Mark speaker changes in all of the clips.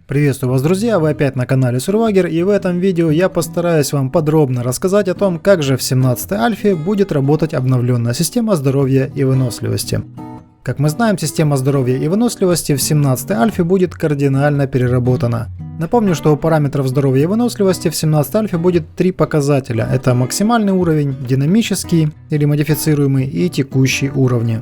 Speaker 1: Приветствую вас, друзья, вы опять на канале Survagger, и в этом видео я постараюсь вам подробно рассказать о том, как же в 17-й альфе будет работать обновленная система здоровья и выносливости. Как мы знаем, система здоровья и выносливости в 17-й альфе будет кардинально переработана. Напомню, что у параметров здоровья и выносливости в 17-й альфе будет три показателя. Это максимальный уровень, динамический или модифицируемый и текущий уровни.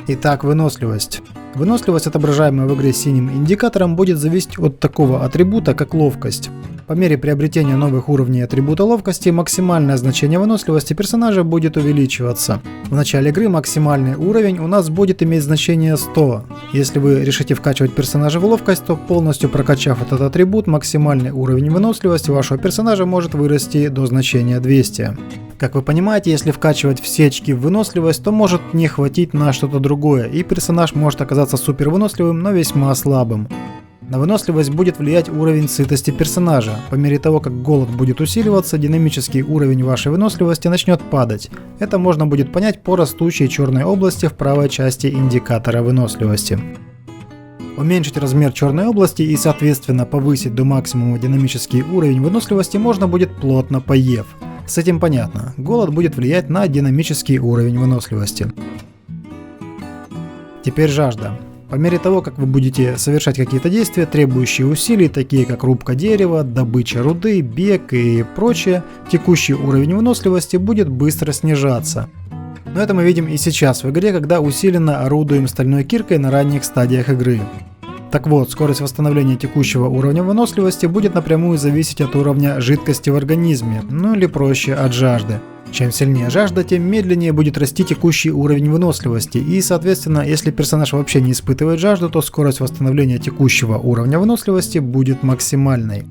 Speaker 1: Итак, выносливость. Выносливость, отображаемая в игре синим индикатором, будет зависеть от такого атрибута, как ловкость. По мере приобретения новых уровней атрибута ловкости, максимальное значение выносливости персонажа будет увеличиваться. В начале игры максимальный уровень у нас будет иметь значение 100. Если вы решите вкачивать персонажа в ловкость, то полностью прокачав этот атрибут, максимальный уровень выносливости вашего персонажа может вырасти до значения 200. Как вы понимаете, если вкачивать все очки в выносливость, то может не хватить на что-то другое, и персонаж может оказаться супер выносливым, но весьма слабым. На выносливость будет влиять уровень сытости персонажа. По мере того, как голод будет усиливаться, динамический уровень вашей выносливости начнет падать. Это можно будет понять по растущей черной области в правой части индикатора выносливости. Уменьшить размер черной области и, соответственно, повысить до максимума динамический уровень выносливости можно будет, плотно поев. С этим понятно. Голод будет влиять на динамический уровень выносливости. Теперь жажда. По мере того, как вы будете совершать какие-то действия, требующие усилий, такие как рубка дерева, добыча руды, бег и прочее, текущий уровень выносливости будет быстро снижаться. Но это мы видим и сейчас в игре, когда усиленно орудуем стальной киркой на ранних стадиях игры. Так вот, скорость восстановления текущего уровня выносливости будет напрямую зависеть от уровня жидкости в организме, ну или проще, от жажды. Чем сильнее жажда, тем медленнее будет расти текущий уровень выносливости, и, соответственно, если персонаж вообще не испытывает жажду, то скорость восстановления текущего уровня выносливости будет максимальной.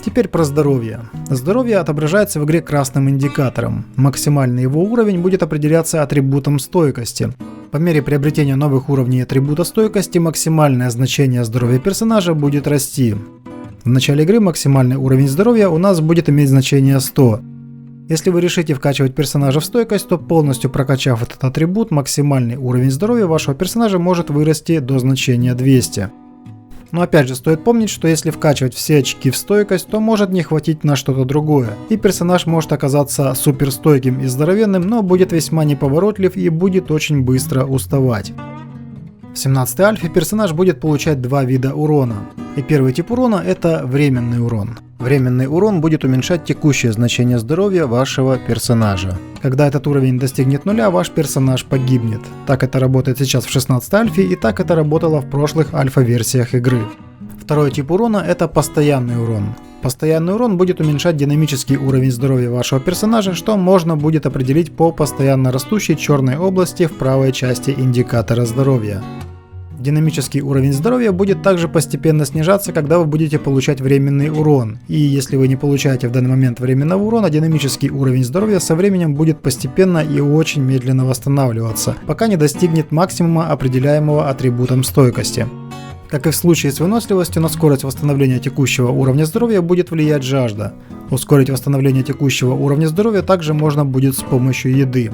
Speaker 1: Теперь про здоровье. Здоровье отображается в игре красным индикатором. Максимальный его уровень будет определяться атрибутом стойкости. По мере приобретения новых уровней атрибута стойкости, максимальное значение здоровья персонажа будет расти. В начале игры максимальный уровень здоровья у нас будет иметь значение 100. Если вы решите вкачивать персонажа в стойкость, то полностью прокачав этот атрибут, максимальный уровень здоровья вашего персонажа может вырасти до значения 200. Но опять же, стоит помнить, что если вкачивать все очки в стойкость, то может не хватить на что-то другое, и персонаж может оказаться суперстойким и здоровенным, но будет весьма неповоротлив и будет очень быстро уставать. В 17-й альфе персонаж будет получать два вида урона. И первый тип урона – это временный урон. Временный урон будет уменьшать текущее значение здоровья вашего персонажа. Когда этот уровень достигнет нуля, ваш персонаж погибнет. Так это работает сейчас в 16-й альфе, и так это работало в прошлых альфа-версиях игры. Второй тип урона – это постоянный урон. Постоянный урон будет уменьшать динамический уровень здоровья вашего персонажа, что можно будет определить по постоянно растущей черной области в правой части индикатора здоровья. Динамический уровень здоровья будет также постепенно снижаться, когда вы будете получать временный урон. И если вы не получаете в данный момент временного урона, динамический уровень здоровья со временем будет постепенно и очень медленно восстанавливаться, пока не достигнет максимума, определяемого атрибутом стойкости. Как и в случае с выносливостью, на скорость восстановления текущего уровня здоровья будет влиять жажда. Ускорить восстановление текущего уровня здоровья также можно будет с помощью еды.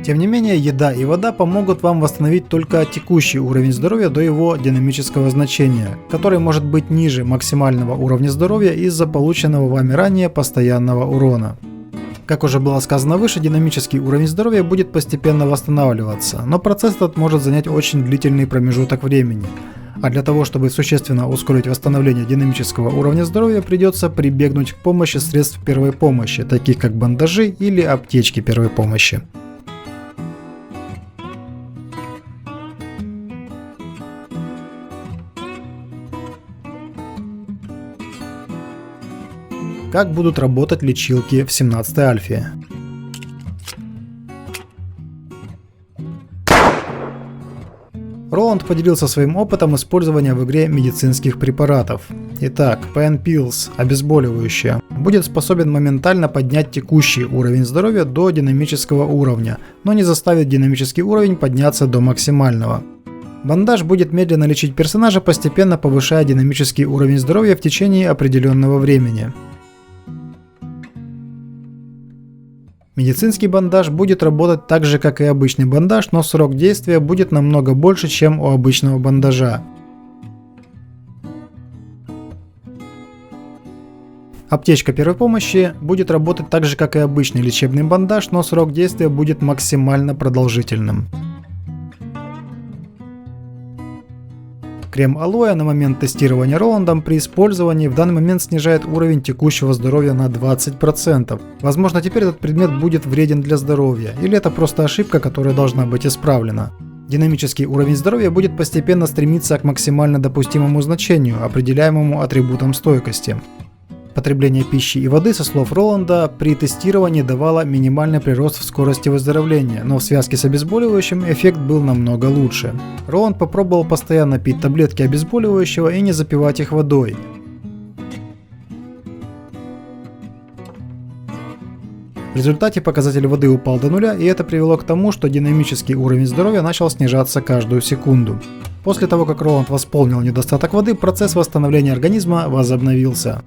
Speaker 1: Тем не менее, еда и вода помогут вам восстановить только текущий уровень здоровья до его динамического значения, который может быть ниже максимального уровня здоровья из-за полученного вами ранее постоянного урона. Как уже было сказано выше, динамический уровень здоровья будет постепенно восстанавливаться, но процесс этот может занять очень длительный промежуток времени. А для того, чтобы существенно ускорить восстановление динамического уровня здоровья, придется прибегнуть к помощи средств первой помощи, таких как бандажи или аптечки первой помощи. Как будут работать лечилки в 17-й альфе? Роланд поделился своим опытом использования в игре медицинских препаратов. Итак, Pain Pills, обезболивающее, будет способен моментально поднять текущий уровень здоровья до динамического уровня, но не заставит динамический уровень подняться до максимального. Бандаж будет медленно лечить персонажа, постепенно повышая динамический уровень здоровья в течение определенного времени. Медицинский бандаж будет работать так же, как и обычный бандаж, но срок действия будет намного больше, чем у обычного бандажа. Аптечка первой помощи будет работать так же, как и обычный лечебный бандаж, но срок действия будет максимально продолжительным. Крем алоэ на момент тестирования Роландом при использовании в данный момент снижает уровень текущего здоровья на 20%. Возможно, теперь этот предмет будет вреден для здоровья, или это просто ошибка, которая должна быть исправлена. Динамический уровень здоровья будет постепенно стремиться к максимально допустимому значению, определяемому атрибутом стойкости. Потребление пищи и воды, со слов Роланда, при тестировании давало минимальный прирост в скорости выздоровления, но в связке с обезболивающим эффект был намного лучше. Роланд попробовал постоянно пить таблетки обезболивающего и не запивать их водой. В результате показатель воды упал до нуля, и это привело к тому, что динамический уровень здоровья начал снижаться каждую секунду. После того, как Роланд восполнил недостаток воды, процесс восстановления организма возобновился.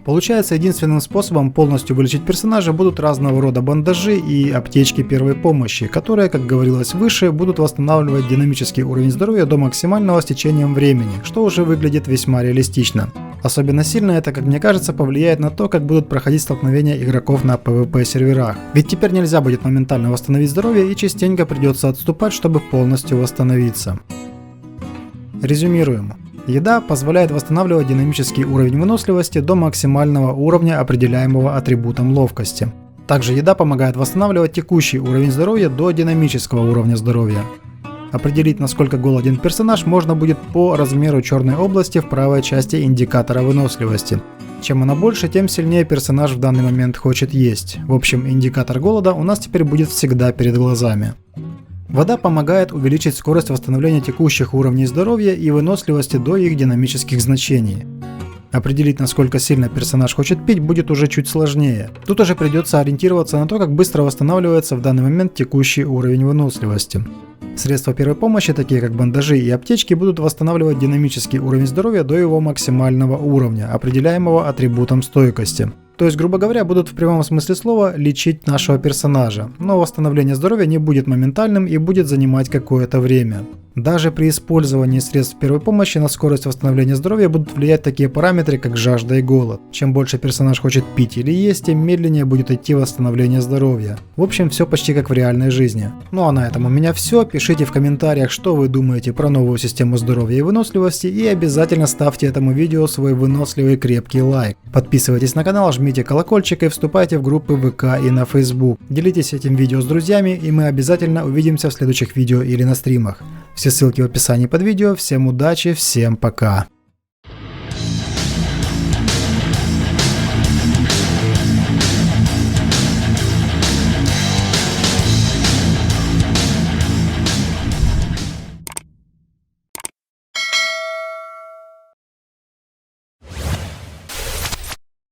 Speaker 1: Получается, единственным способом полностью вылечить персонажа будут разного рода бандажи и аптечки первой помощи, которые, как говорилось выше, будут восстанавливать динамический уровень здоровья до максимального с течением времени, что уже выглядит весьма реалистично. Особенно сильно это, как мне кажется, повлияет на то, как будут проходить столкновения игроков на PvP серверах. Ведь теперь нельзя будет моментально восстановить здоровье и частенько придется отступать, чтобы полностью восстановиться. Резюмируем. Еда позволяет восстанавливать динамический уровень выносливости до максимального уровня, определяемого атрибутом ловкости. Также еда помогает восстанавливать текущий уровень здоровья до динамического уровня здоровья. Определить, насколько голоден персонаж, можно будет по размеру черной области в правой части индикатора выносливости. Чем она больше, тем сильнее персонаж в данный момент хочет есть. В общем, индикатор голода у нас теперь будет всегда перед глазами. Вода помогает увеличить скорость восстановления текущих уровней здоровья и выносливости до их динамических значений. Определить, насколько сильно персонаж хочет пить, будет уже чуть сложнее. Тут уже придется ориентироваться на то, как быстро восстанавливается в данный момент текущий уровень выносливости. Средства первой помощи, такие как бандажи и аптечки, будут восстанавливать динамический уровень здоровья до его максимального уровня, определяемого атрибутом стойкости. То есть, грубо говоря, будут в прямом смысле слова лечить нашего персонажа, но восстановление здоровья не будет моментальным и будет занимать какое-то время. Даже при использовании средств первой помощи на скорость восстановления здоровья будут влиять такие параметры, как жажда и голод. Чем больше персонаж хочет пить или есть, тем медленнее будет идти восстановление здоровья. В общем, все почти как в реальной жизни. Ну а на этом у меня все. Пишите в комментариях, что вы думаете про новую систему здоровья и выносливости, и обязательно ставьте этому видео свой выносливый крепкий лайк. Подписывайтесь на канал, жмите колокольчик и вступайте в группы ВК и на Facebook. Делитесь этим видео с друзьями, и мы обязательно увидимся в следующих видео или на стримах. Все ссылки в описании под видео. Всем удачи, всем пока.